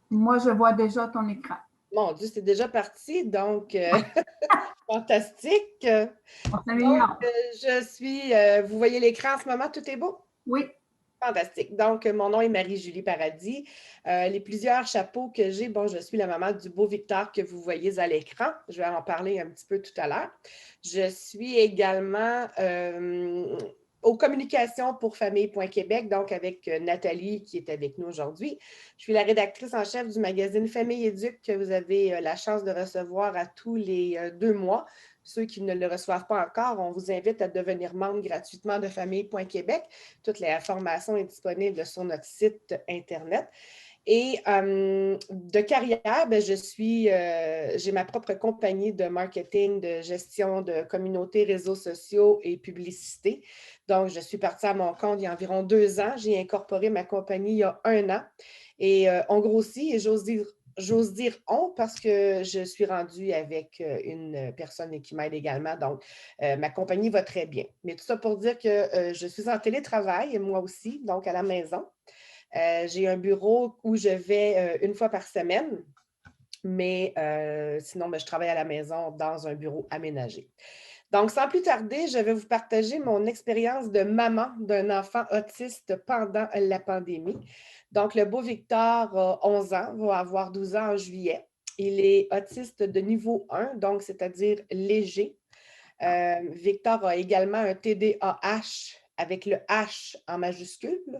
Moi, je vois déjà ton écran. Mon Dieu, c'est déjà parti, donc fantastique. On Donc, s'améliore. je suis, vous voyez l'écran en ce moment, tout est beau? Oui. Fantastique. Donc, mon nom est Marie-Julie Paradis. Les plusieurs chapeaux que j'ai, bon, je suis la maman du beau Victor que vous voyez à l'écran. Je vais en parler un petit peu tout à l'heure. Je suis également aux communications pour famille.québec, donc avec Nathalie qui est avec nous aujourd'hui. Je suis la rédactrice en chef du magazine Famille Éduque que vous avez la chance de recevoir à tous les 2 mois. Ceux qui ne le reçoivent pas encore, on vous invite à devenir membre gratuitement de famille.québec. Toute l'information est disponible sur notre site Internet. Et de carrière, ben, j'ai ma propre compagnie de marketing, de gestion de communauté, réseaux sociaux et publicité. Donc, je suis partie à mon compte il y a environ 2 ans. J'ai incorporé ma compagnie il y a 1 an. Et on grossit et j'ose dire on parce que je suis rendue avec une personne qui m'aide également. Donc, ma compagnie va très bien. Mais tout ça pour dire que je suis en télétravail, moi aussi, donc à la maison. J'ai un bureau où je vais une fois par semaine, mais sinon, ben, je travaille à la maison dans un bureau aménagé. Donc, sans plus tarder, je vais vous partager mon expérience de maman d'un enfant autiste pendant la pandémie. Donc, le beau Victor a 11 ans, va avoir 12 ans en juillet. Il est autiste de niveau 1, donc c'est-à-dire léger. Victor a également un TDAH avec le H en majuscule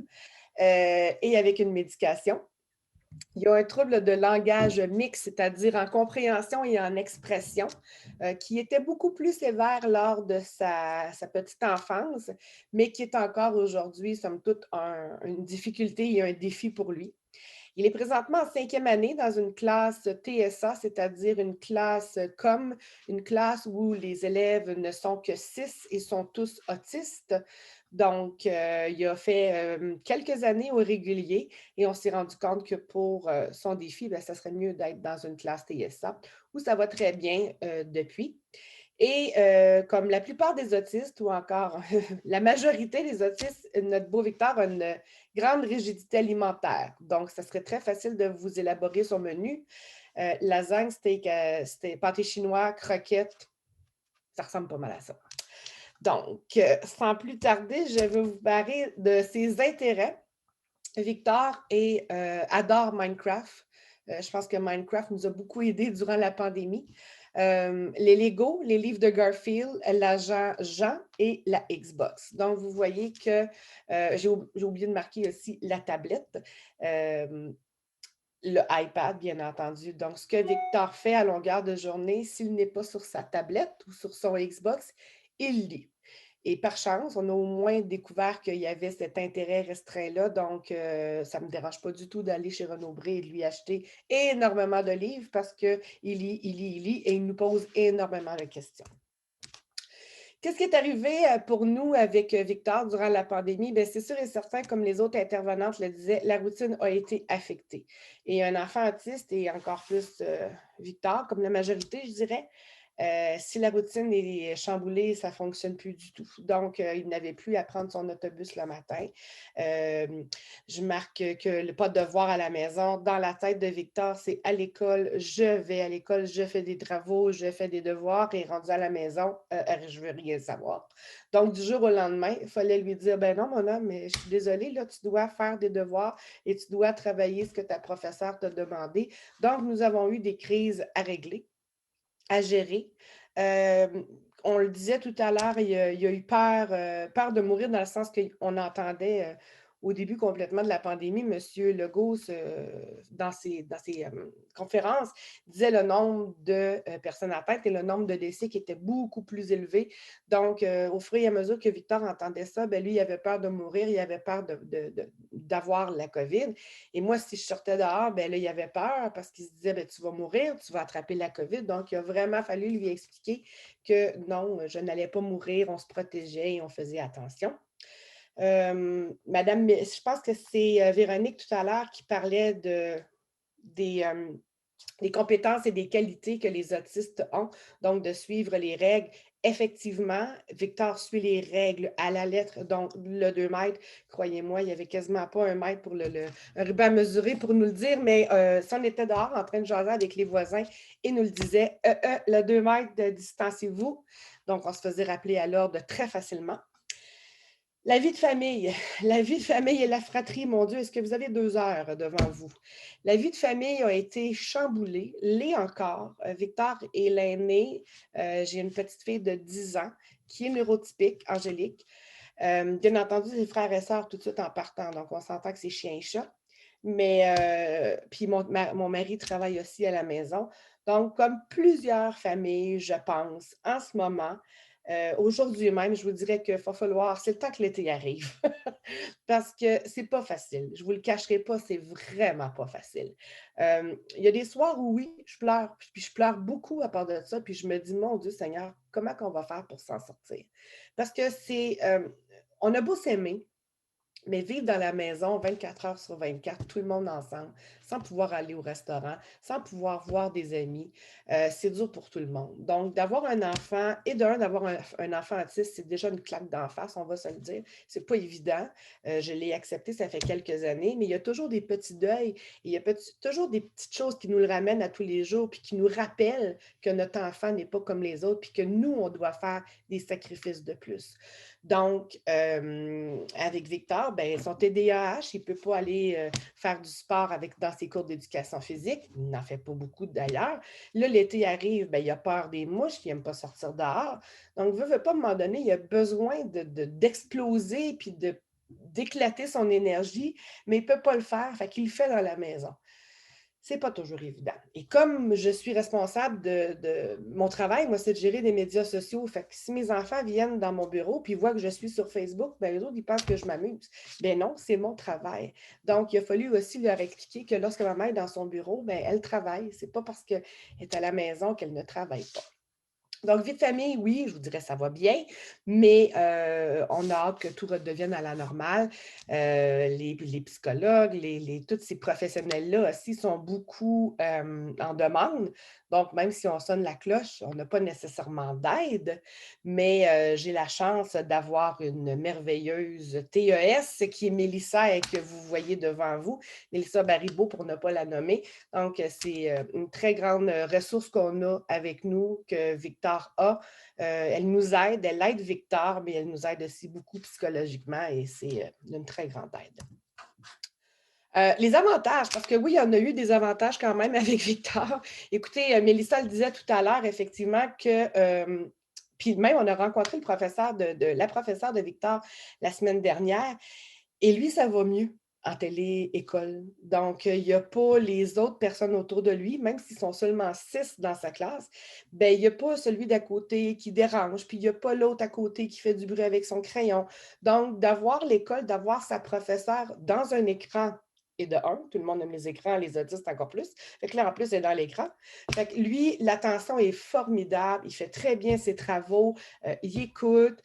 et avec une médication. Il y a un trouble de langage mixte, c'est-à-dire en compréhension et en expression, qui était beaucoup plus sévère lors de sa petite enfance, mais qui est encore aujourd'hui, somme toute, une difficulté et un défi pour lui. Il est présentement en 5e année dans une classe TSA, c'est-à-dire une classe comme une classe où les élèves ne sont que 6 et sont tous autistes. Donc, il a fait quelques années au régulier et on s'est rendu compte que pour son défi, bien, ça serait mieux d'être dans une classe TSA où ça va très bien depuis. Et comme la plupart des autistes, ou encore la majorité des autistes, notre beau Victor a une grande rigidité alimentaire. Donc, ça serait très facile de vous élaborer son menu. Lasagne, steak, pâté chinois, croquettes, ça ressemble pas mal à ça. Donc, sans plus tarder, je vais vous parler de ses intérêts. Victor adore Minecraft. Je pense que Minecraft nous a beaucoup aidés durant la pandémie. Les Lego, les livres de Garfield, l'agent Jean et la Xbox. Donc, vous voyez que j'ai oublié de marquer aussi la tablette. Le iPad, bien entendu. Donc, ce que Victor fait à longueur de journée, s'il n'est pas sur sa tablette ou sur son Xbox, il lit. Et par chance, on a au moins découvert qu'il y avait cet intérêt restreint-là. Donc, ça ne me dérange pas du tout d'aller chez Renaud-Bré et de lui acheter énormément de livres parce qu'il lit, il lit, il lit et il nous pose énormément de questions. Qu'est-ce qui est arrivé pour nous avec Victor durant la pandémie? Bien, c'est sûr et certain, comme les autres intervenantes le disaient, la routine a été affectée. Et un enfant autiste, et encore plus Victor, comme la majorité, je dirais, si la routine est chamboulée, ça ne fonctionne plus du tout. Donc, il n'avait plus à prendre son autobus le matin. Je marque que le pas de devoir à la maison, dans la tête de Victor, c'est à l'école, je vais à l'école, je fais des travaux, je fais des devoirs et rendu à la maison, je veux rien savoir. Donc, du jour au lendemain, il fallait lui dire, ben non, mon homme, mais je suis désolée, là, tu dois faire des devoirs et tu dois travailler ce que ta professeure t'a demandé. Donc, nous avons eu des crises à régler, à gérer. On le disait tout à l'heure, il y a eu peur de mourir dans le sens qu'on entendait au début complètement de la pandémie, M. Legault, dans ses conférences, disait le nombre de personnes atteintes et le nombre de décès qui était beaucoup plus élevé. Donc, au fur et à mesure que Victor entendait ça, ben lui, il avait peur de mourir, il avait peur d'avoir la COVID. Et moi, si je sortais dehors, ben là, il avait peur parce qu'il se disait, ben, tu vas mourir, tu vas attraper la COVID. Donc, il a vraiment fallu lui expliquer que non, je n'allais pas mourir, on se protégeait et on faisait attention. Madame, je pense que c'est Véronique tout à l'heure qui parlait des, des compétences et des qualités que les autistes ont, donc de suivre les règles effectivement, Victor suit les règles à la lettre, donc le 2 mètres, croyez-moi, il n'y avait quasiment pas un mètre pour un ruban à mesurer pour nous le dire, mais ça, on était dehors en train de jaser avec les voisins et nous le disait, le 2 mètres, distancez-vous. Donc, on se faisait rappeler à l'ordre très facilement. La vie de famille, la vie de famille et la fratrie, mon Dieu, est-ce que vous avez 2 heures devant vous? La vie de famille a été chamboulée, l'est encore. Victor est l'aîné. J'ai une petite fille de 10 ans qui est neurotypique, Angélique. Bien entendu, ses frères et sœurs tout de suite en partant, donc on s'entend que c'est chien et chat. Mais puis mon mari travaille aussi à la maison. Donc, comme plusieurs familles, je pense, en ce moment, aujourd'hui même, je vous dirais qu'il va falloir, c'est le temps que l'été arrive, parce que c'est pas facile. Je vous le cacherai pas, c'est vraiment pas facile. Il y a des soirs où oui, je pleure, puis je pleure beaucoup à part de ça, puis je me dis, mon Dieu Seigneur, comment qu'on va faire pour s'en sortir? Parce que on a beau s'aimer, mais vivre dans la maison 24 heures sur 24, tout le monde ensemble, sans pouvoir aller au restaurant, sans pouvoir voir des amis, c'est dur pour tout le monde. Donc, d'avoir un enfant, et d'avoir un enfant autiste, c'est déjà une claque d'en face, on va se le dire. C'est pas évident. Je l'ai accepté, ça fait quelques années, mais il y a toujours des petits deuils, et il y a toujours des petites choses qui nous le ramènent à tous les jours, puis qui nous rappellent que notre enfant n'est pas comme les autres, puis que nous, on doit faire des sacrifices de plus. Donc, avec Victor, ben, son TDAH, il ne peut pas aller faire du sport dans ses cours d'éducation physique. Il n'en fait pas beaucoup d'ailleurs. Là, l'été arrive, ben, il a peur des mouches, il n'aime pas sortir dehors. Donc, veut pas, à un moment donné, il a besoin d'exploser puis d'éclater son énergie, mais il ne peut pas le faire, fait qu'il le fait dans la maison. C'est pas toujours évident. Et comme je suis responsable de mon travail, moi, c'est de gérer des médias sociaux. Fait que si mes enfants viennent dans mon bureau puis voient que je suis sur Facebook, ben les autres, ils pensent que je m'amuse. Ben non, c'est mon travail. Donc, il a fallu aussi leur expliquer que lorsque ma mère est dans son bureau, ben elle travaille. C'est pas parce qu'elle est à la maison qu'elle ne travaille pas. Donc, vie de famille, oui, je vous dirais ça va bien, mais on a hâte que tout redevienne à la normale. Les psychologues, tous ces professionnels-là aussi sont beaucoup en demande. Donc, même si on sonne la cloche, on n'a pas nécessairement d'aide, mais j'ai la chance d'avoir une merveilleuse TES qui est Mélissa et que vous voyez devant vous, Mélissa Baribeau pour ne pas la nommer. Donc, c'est une très grande ressource qu'on a avec nous, que Victor a. Elle nous aide, elle aide Victor, mais elle nous aide aussi beaucoup psychologiquement et c'est une très grande aide. Les avantages, parce que oui, il y en a eu des avantages quand même avec Victor. Écoutez, Mélissa le disait tout à l'heure, effectivement, que puis même, on a rencontré la professeure de Victor la semaine dernière, et lui, ça va mieux en télé-école. Donc, il n'y a pas les autres personnes autour de lui, même s'ils sont seulement 6 dans sa classe, ben il n'y a pas celui d'à côté qui dérange, puis il n'y a pas l'autre à côté qui fait du bruit avec son crayon. Donc, d'avoir l'école, d'avoir sa professeure dans un écran, et de un, tout le monde aime les écrans, les autistes encore plus. Fait que là, en plus, il est dans l'écran. Fait que lui, l'attention est formidable, il fait très bien ses travaux, il écoute.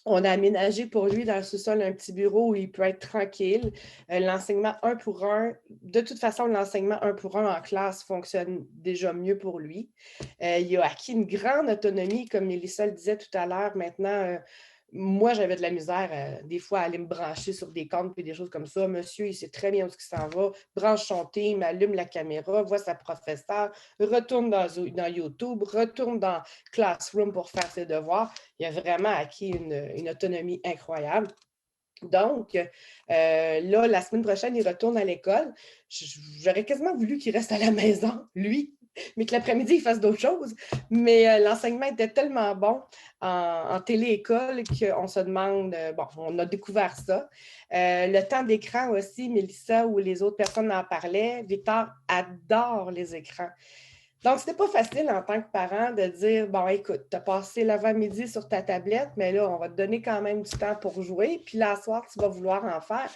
On a aménagé pour lui dans le sous-sol un petit bureau où il peut être tranquille. L'enseignement 1 pour 1, de toute façon, l'enseignement 1 pour 1 en classe fonctionne déjà mieux pour lui. Il a acquis une grande autonomie, comme Mélissa le disait tout à l'heure. Maintenant, moi, j'avais de la misère des fois à aller me brancher sur des comptes et des choses comme ça. Monsieur, il sait très bien où il s'en va, branche son team, allume la caméra, voit sa professeure, retourne dans YouTube, retourne dans Classroom pour faire ses devoirs. Il a vraiment acquis une autonomie incroyable. Donc, là, la semaine prochaine, il retourne à l'école. J'aurais quasiment voulu qu'il reste à la maison, lui, mais que l'après-midi, il fasse d'autres choses. Mais l'enseignement était tellement bon en télé-école qu'on se demande, bon, on a découvert ça. Le temps d'écran aussi, Mélissa ou les autres personnes en parlaient. Victor adore les écrans. Donc, c'était pas facile en tant que parent de dire, bon, écoute, tu as passé l'avant-midi sur ta tablette, mais là, on va te donner quand même du temps pour jouer, puis là, ce soir, tu vas vouloir en faire.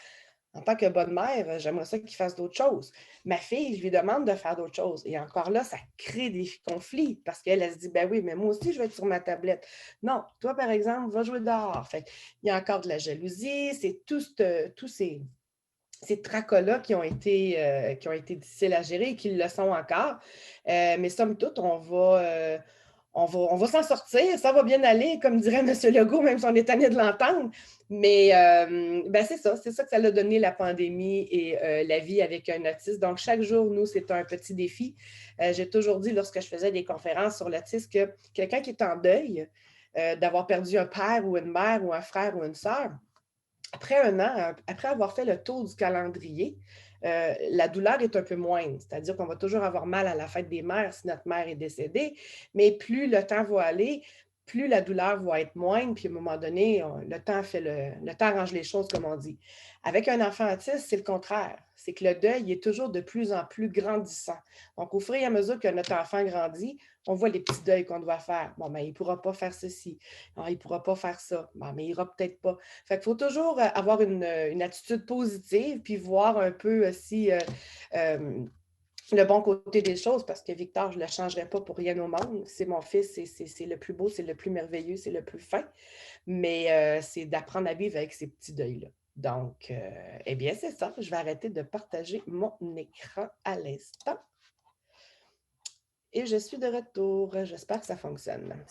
En tant que bonne mère, j'aimerais ça qu'il fasse d'autres choses. Ma fille, je lui demande de faire d'autres choses. Et encore là, ça crée des conflits parce qu'elle, elle se dit, ben oui, mais moi aussi, je vais être sur ma tablette. Non, toi, par exemple, va jouer dehors. Fait il y a encore de la jalousie, c'est tous ces tracas-là qui ont été difficiles à gérer et qui le sont encore. Mais somme toute, on va s'en sortir, ça va bien aller, comme dirait M. Legault, même si on est tanné de l'entendre. Mais ben c'est ça que ça a donné la pandémie et la vie avec un autiste. Donc, chaque jour, nous, c'est un petit défi. J'ai toujours dit, lorsque je faisais des conférences sur l'autisme, que quelqu'un qui est en deuil, d'avoir perdu un père ou une mère ou un frère ou une sœur, après un an, après avoir fait le tour du calendrier, la douleur est un peu moindre. C'est-à-dire qu'on va toujours avoir mal à la fête des mères si notre mère est décédée, mais plus le temps va aller, plus la douleur va être moindre, puis à un moment donné, le temps arrange les choses, comme on dit. Avec un enfant autiste, c'est le contraire. C'est que le deuil est toujours de plus en plus grandissant. Donc, au fur et à mesure que notre enfant grandit, on voit les petits deuils qu'on doit faire. Bon, ben, il ne pourra pas faire ceci. Non, il ne pourra pas faire ça. Bon, mais il n'ira peut-être pas. Fait qu'il faut toujours avoir une attitude positive, puis voir un peu si le bon côté des choses, parce que Victor, je ne le changerai pas pour rien au monde. C'est mon fils, c'est le plus beau, c'est le plus merveilleux, c'est le plus fin. Mais c'est d'apprendre à vivre avec ces petits deuils-là. Donc, eh bien, c'est ça. Je vais arrêter de partager mon écran à l'instant. Et je suis de retour. J'espère que ça fonctionne.